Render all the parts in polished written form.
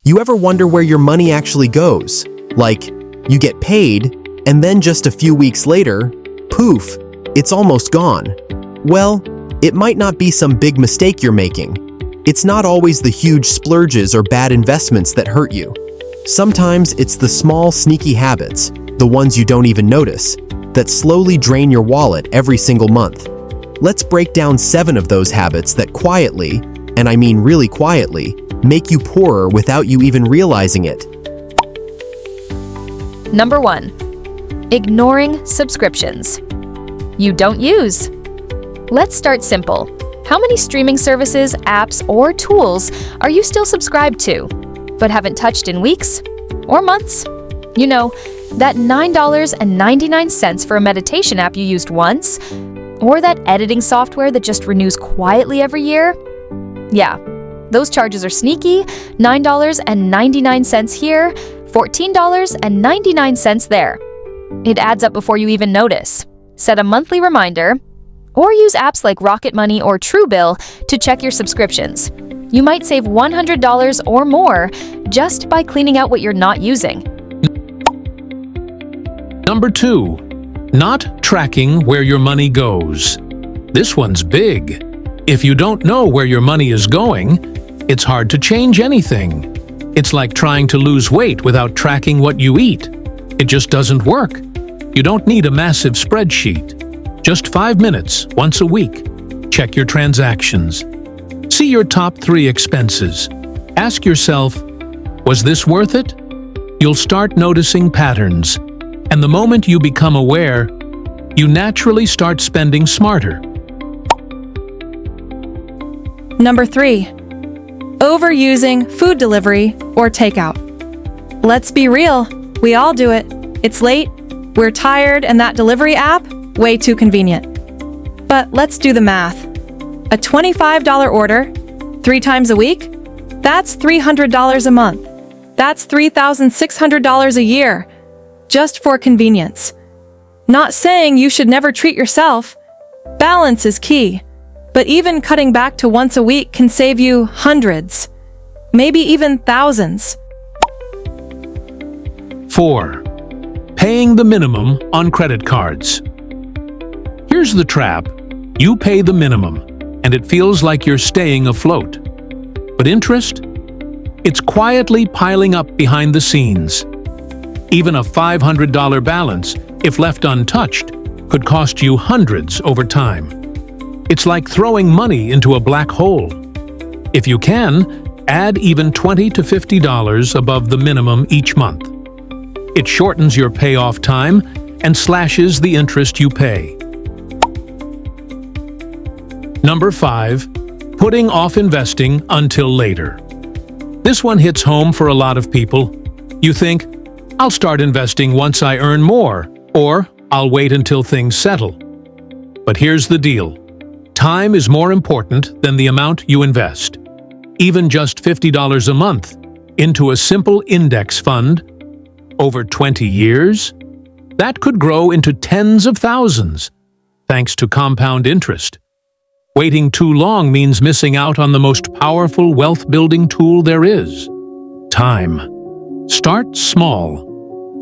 You ever wonder where your money actually goes? Like, you get paid, and then just a few weeks later, poof, it's almost gone. Well, it might not be some big mistake you're making. It's not always the huge splurges or bad investments that hurt you. Sometimes it's the small, sneaky habits, the ones you don't even notice, that slowly drain your wallet every single month. Let's break down 7 of those habits that quietly, and I mean really quietly, make you poorer without you even realizing it. Number 1. Ignoring subscriptions you don't use. Let's start simple. How many streaming services, apps, or tools are you still subscribed to, but haven't touched in weeks or months? You know, that $9.99 for a meditation app you used once, or that editing software that just renews quietly every year? Yeah, those charges are sneaky. $9.99 here, $14.99 there. It adds up before you even notice. Set a monthly reminder, or use apps like Rocket Money or Truebill to check your subscriptions. You might save $100 or more just by cleaning out what you're not using. Number 2. Not tracking where your money goes. This one's big. If you don't know where your money is going, it's hard to change anything. It's like trying to lose weight without tracking what you eat. It just doesn't work. You don't need a massive spreadsheet. Just 5 minutes once a week. Check your transactions. See your top 3 expenses. Ask yourself, was this worth it? You'll start noticing patterns. And the moment you become aware, you naturally start spending smarter. Number 3. Overusing food delivery or takeout. Let's be real, we all do it. It's late, we're tired, and that delivery app, way too convenient. But let's do the math. A $25 order, 3 times a week? That's $300 a month. That's $3,600 a year, just for convenience. Not saying you should never treat yourself. Balance is key. But even cutting back to once a week can save you hundreds, maybe even thousands. 4. Paying the minimum on credit cards. Here's the trap. You pay the minimum, and it feels like you're staying afloat. But interest? It's quietly piling up behind the scenes. Even a $500 balance, if left untouched, could cost you hundreds over time. It's like throwing money into a black hole. If you can, add even $20 to $50 above the minimum each month. It shortens your payoff time and slashes the interest you pay. Number 5. Putting off investing until later. This one hits home for a lot of people. You think, I'll start investing once I earn more, or I'll wait until things settle. But here's the deal. Time is more important than the amount you invest. Even just $50 a month into a simple index fund over 20 years, that could grow into tens of thousands, thanks to compound interest. Waiting too long means missing out on the most powerful wealth-building tool there is: time. Start small.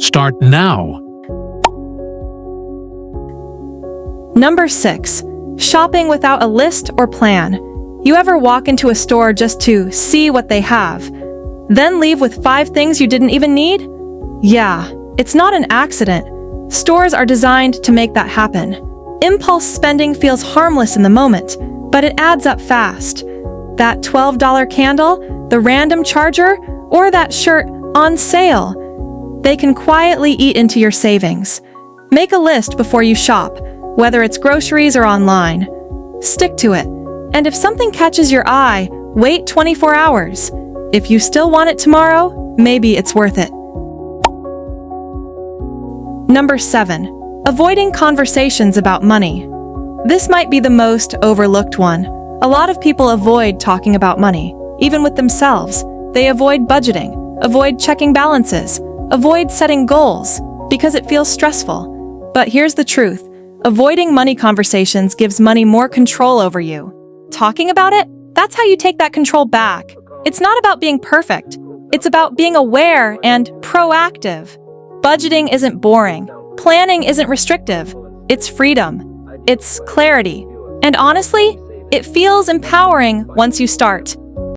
Start now. Number 6. Shopping without a list or plan. You ever walk into a store just to see what they have, then leave with 5 things you didn't even need? Yeah, it's not an accident. Stores are designed to make that happen. Impulse spending feels harmless in the moment, but it adds up fast. That $12 candle, the random charger, or that shirt on sale. They can quietly eat into your savings. Make a list before you shop, whether it's groceries or online. Stick to it. And if something catches your eye, wait 24 hours. If you still want it tomorrow, maybe it's worth it. Number 7. Avoiding conversations about money. This might be the most overlooked one. A lot of people avoid talking about money, even with themselves. They avoid budgeting, avoid checking balances, avoid setting goals, because it feels stressful. But here's the truth. Avoiding money conversations gives money more control over you. Talking about it? That's how you take that control back. It's not about being perfect. It's about being aware and proactive. Budgeting isn't boring. Planning isn't restrictive. It's freedom. It's clarity. And honestly, it feels empowering once you start.